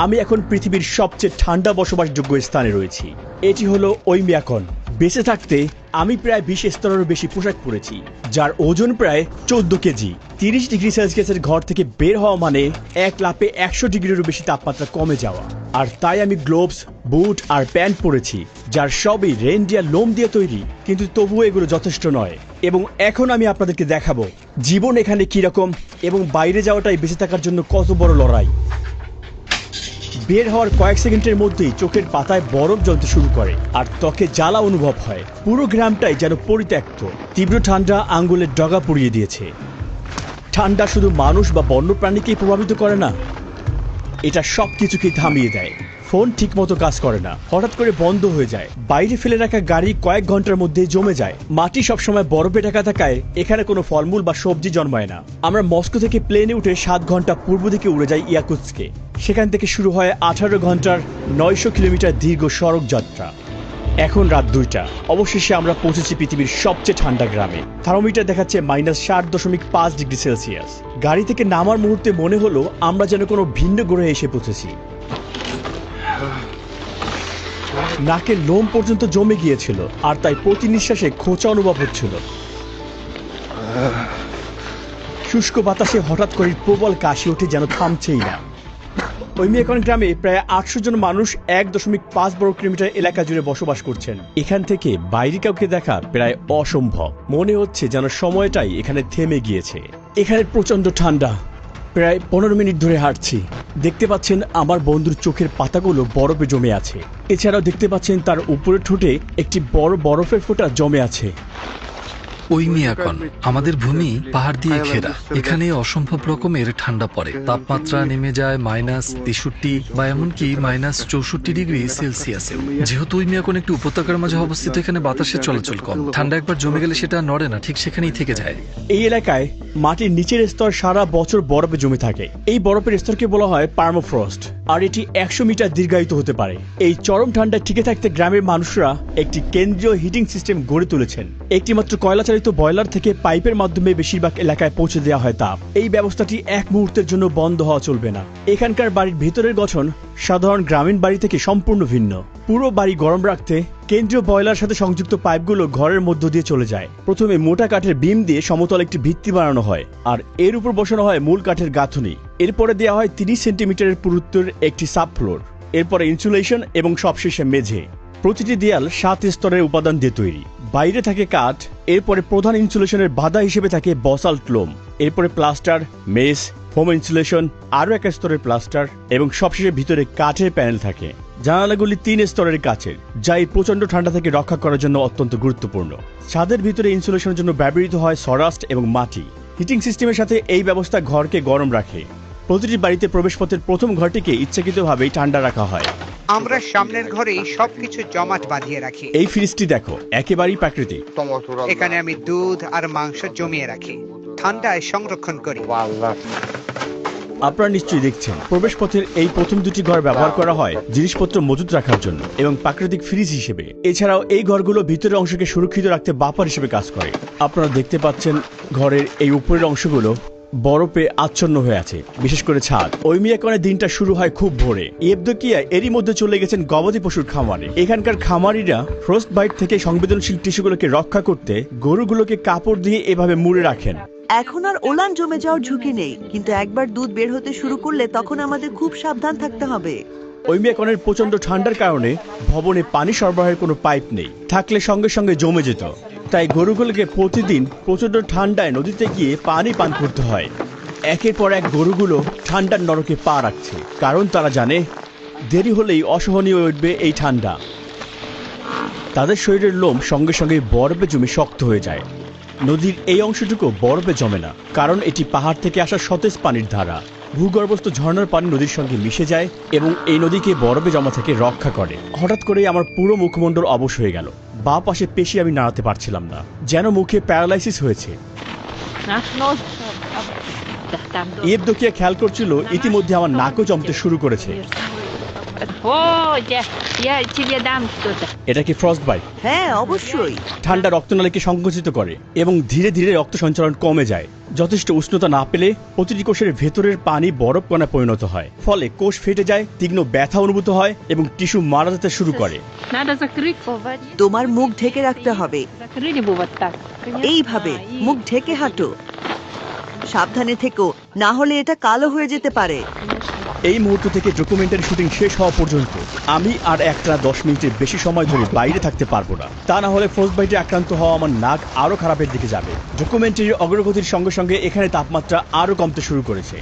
আমি এখন পৃথিবীর সবচেয়ে ঠান্ডা বসবাসযোগ্য স্থানে রয়েছি। এটি হলো ওইমিয়াকন। বেঁচে থাকতে আমি প্রায় 20 স্তরেরও বেশি পোশাক পরেছি, যার ওজন প্রায় 14 কেজি। 30 ডিগ্রি সেলসিয়াসের ঘর থেকে বের হওয়া মানে এক লাফে 100 ডিগ্রিরও বেশি তাপমাত্রা কমে যাওয়া। আর তাই আমি গ্লোভস, বুট আর প্যান্ট পরেছি, যার সবই রেনডিয়ার লোম দিয়ে তৈরি, কিন্তু তবুও এগুলো যথেষ্ট নয়। এবং এখন আমি আপনাদেরকে দেখাবো জীবন এখানে কিরকম এবং বাইরে যাওয়াটাই বেঁচে থাকার জন্য কত বড় লড়াই। বের হওয়ার কয়েক সেকেন্ডের মধ্যেই চোখের পাতায় বরফ জ্বলতে শুরু করে আর ত্বকে জ্বালা অনুভব হয়। পুরো গ্রামটাই যেন পরিত্যক্ত। তীব্র ঠান্ডা আঙ্গুলের ডগা পুড়িয়ে দিয়েছে। ঠান্ডা শুধু মানুষ বা বন্যপ্রাণীকেই প্রভাবিত করে না, এটা সব কিছুকেই থামিয়ে দেয়। ফোন ঠিকমতো কাজ করে না, হঠাৎ করে বন্ধ হয়ে যায়। বাইরে ফেলে রাখা গাড়ি কয়েক ঘন্টার মধ্যে জমে যায়। মাটি সবসময় বরফে ঢাকা থাকায় এখানে কোনো ফলমূল বা সবজি জন্মায় না। আমরা মস্কো থেকে প্লেনে উঠে 7 ঘন্টা পূর্ব দিকে উড়ে যাই ইয়াকুৎস্কে। সেখান থেকে শুরু হয় 18 ঘন্টার 900 কিলোমিটার দীর্ঘ সড়ক যাত্রা। এখন রাত 2টা। অবশেষে আমরা পৌঁছেছি পৃথিবীর সবচেয়ে ঠান্ডা গ্রামে। থার্মোমিটার দেখাচ্ছে -7.5 ডিগ্রি সেলসিয়াস। গাড়ি থেকে নামার মুহূর্তে মনে হলো আমরা যেন কোনো ভিন্ন গ্রহে এসে পৌঁছেছি। নাকের লোম পর্যন্ত জমে গিয়েছিল আর তাই প্রতি নিঃশ্বাসে খোঁচা অনুভব হচ্ছিল। শুষ্ক বাতাসে হঠাৎ করে প্রবল কাশি ওঠে, যেন থামছেই না। ওইমিয়াকন গ্রামে প্রায় 800 জন মানুষ 1.5 বর্গ কিলোমিটার এলাকা জুড়ে বসবাস করছেন। এখান থেকে বাইরে কাউকে দেখা প্রায় অসম্ভব। মনে হচ্ছে যেন সময়টাই এখানে থেমে গিয়েছে। এখানে প্রচন্ড ঠান্ডা। প্রায় 15 মিনিট ধরে হাঁটছি। দেখতে পাচ্ছেন আমার বন্ধুর চোখের পাতাগুলো বরফে জমে আছে। এছাড়াও দেখতে পাচ্ছেন তার উপরের ঠোঁটে একটি বড় বরফের ফোঁটা জমে আছে। ওইমিয়াকন আমাদের ভূমি পাহাড় দিয়ে ঘেরা। এখানে অসম্ভব রকমের ঠান্ডা পড়ে। তাপমাত্রা নেমে যায় -63 বা এমনকি -64 ডিগ্রি সেলসিয়াসে। যেহেতু ওইমিয়াকন একটি উপত্যকার মাঝে অবস্থিত, এখানে বাতাসের চলাচল কম। ঠান্ডা একবার জমে গেলে সেটা নড়ে না, ঠিক সেখানেই থেকে যায়। এই এলাকায় মাটির নিচের স্তর সারা বছর বরফে জমে থাকে। এই বরফের স্তরকে বলা হয় পার্মাফ্রস্ট, আর এটি 100 মিটার দীর্ঘায়িত হতে পারে। এই চরম ঠান্ডায় টিকে থাকতে গ্রামের মানুষরা একটি কেন্দ্রীয় হিটিং সিস্টেম গড়ে তুলেছেন। একটি মাত্র কয়লা চালিত বয়লার থেকে পাইপের মাধ্যমে বেশিরভাগ এলাকায় পৌঁছে দেওয়া হয় তাপ। এই ব্যবস্থাটি এক মুহূর্তের জন্য বন্ধ হওয়া চলবে না। এখানকার বাড়ির ভেতরের গঠন সাধারণ গ্রামীণ বাড়ি থেকে সম্পূর্ণ ভিন্ন। পুরো বাড়ি গরম রাখতে কেন্দ্রীয় বয়লার সাথে সংযুক্ত পাইপগুলো ঘরের মধ্য দিয়ে চলে যায়। প্রথমে মোটা কাঠের বিম দিয়ে সমতল একটি ভিত্তি বানানো হয়, আর এর উপর বসানো হয় মূল কাঠের গাঁথুনি। এরপরে দেওয়া হয় 30 সেন্টিমিটারের পুরুত্বের একটি সাব ফ্লোর, এরপরে ইনসুলেশন এবং সবশেষে মেঝে। প্রতিটি দেয়াল 7 স্তরের উপাদান দিয়ে তৈরি। বাইরে থাকে কাঠ, এরপরে প্রধান ইনসুলেশনের বাধা হিসেবে থাকে বসাল্ট লোম, এরপরে প্লাস্টার, মেস, ফোম ইনসুলেশন, আরও এক স্তরের প্লাস্টার এবং সবশেষে ভিতরে কাঠের প্যানেল থাকে। জানালাগুলি 3 স্তরের কাচের, যা এই প্রচন্ড ঠান্ডা থেকে রক্ষা করার জন্য অত্যন্ত গুরুত্বপূর্ণ। ছাদের ভিতরে ইনসুলেশনের জন্য ব্যবহৃত হয় সরাস্ট এবং মাটি। হিটিং সিস্টেমের সাথে এই ব্যবস্থা ঘরকে গরম রাখে। প্রতিটি বাড়িতে প্রবেশপথের প্রথম ঘরটিকে ইচ্ছাকৃতভাবেই ঠান্ডা রাখা হয়। আমরা সামনের ঘরেই সবকিছু জমাট বাঁধিয়ে রাখি। এই ফ্রিজটি দেখো, একেবারেই প্রাকৃতিক। এখানে আমি দুধ আর মাংস জমিয়ে রাখি, ঠান্ডায় সংরক্ষণ করি। আপনারা নিশ্চয়ই দেখছেন, প্রবেশপথের এই প্রথম দুটি ঘর ব্যবহার করা হয় জিনিসপত্র মজুত রাখার জন্য এবং প্রাকৃতিক ফ্রিজ হিসেবে। এছাড়াও এই ঘরগুলো ভিতরের অংশকে সুরক্ষিত রাখতে বাফার হিসেবে কাজ করে। আপনারা দেখতে পাচ্ছেন ঘরের এই উপরের অংশগুলো বরফে আচ্ছন্ন হয়ে আছে, বিশেষ করে ছাদ। ওইমিয়াকনের দিনটা শুরু হয় খুব ভোরে। ইয়েভদোকিয়া এরই মধ্যে চলে গেছেন গবাদি পশুর খামারে। এখানকার খামারিরা ফ্রস্ট বাইট থেকে সংবেদনশীল টিস্যুগুলোকে রক্ষা করতে গরুগুলোকে কাপড় দিয়ে এভাবে মুড়ে রাখেন। এখন আর ওলান জমে যাওয়ার ঝুঁকি নেই, কিন্তু একবার দুধ বের হতে শুরু করলে তখন আমাদের খুব সাবধান থাকতে হবে। ওইমিয়াকনের প্রচন্ড ঠান্ডার কারণে ভবনে পানি সরবরাহের কোনো পাইপ নেই, থাকলে সঙ্গে সঙ্গে জমে যেত। তাই গরুগুলোকে প্রতিদিন প্রচন্ড ঠান্ডায় নদীতে গিয়ে পানি পান করতে হয়। একের পর এক গরুগুলো ঠান্ডার নরকে পা রাখছে, কারণ তারা জানে দেরি হলেই অসহনীয় উঠবে এই ঠান্ডা। তাদের শরীরের লোম সঙ্গে সঙ্গে বরফে জমে শক্ত হয়ে যায়। নদীর এই অংশটুকু বরফে জমে না, কারণ এটি পাহাড় থেকে আসা সতেজ পানির ধারা। ভূগর্ভস্থ ঝর্ণার পানি নদীর সঙ্গে মিশে যায় এবং এই নদীকে বরফে জমা থেকে রক্ষা করে। হঠাৎ করেই আমার পুরো মুখমণ্ডল অবশ হয়ে গেল। বাঁ পাশে পেশি আমি নাড়াতে পারছিলাম না, যেন মুখে প্যারালাইসিস হয়েছে। ইয়েভদোকিয়া খেয়াল করছিল ইতিমধ্যে আমার নাকও জমতে শুরু করেছে। Хося, я тебе дам что-то. এটা কি ফ্রস্ট বাইট? হ্যাঁ অবশ্যই। ঠান্ডা রক্তনালীকে সংকুচিত করে এবং ধীরে ধীরে রক্ত সঞ্চালন কমে যায়। যথেষ্ট উষ্ণতা না পেলে প্রতিটি কোষের ভেতরের পানি বরফ কণা পরিণত হয়, ফলে কোষ ফেটে যায়, তীক্ষ্ণ ব্যথা অনুভূত হয় এবং টিস্যু মারা যেতে শুরু করে। Надо закрыть. তোমার মুখ ঢেকে রাখতে হবে, Закрыли бы вот так. এইভাবে মুখ ঢেকে হাঁটো। সাবধানে থেকো, না হলে এটা কালো হয়ে যেতে পারে। এই মুহূর্ত থেকে ডকুমেন্টারি শুটিং শেষ হওয়া পর্যন্ত আমি আর একটা 10 মিনিটের বেশি সময় ধরে বাইরে থাকতে পারবো না। তা না হলে ফ্রস্ট বাইটে আক্রান্ত হওয়া আমার নাক আরো খারাপের দিকে যাবে। ডকুমেন্টারির অগ্রগতির সঙ্গে সঙ্গে এখানে তাপমাত্রা আরো কমতে শুরু করেছে।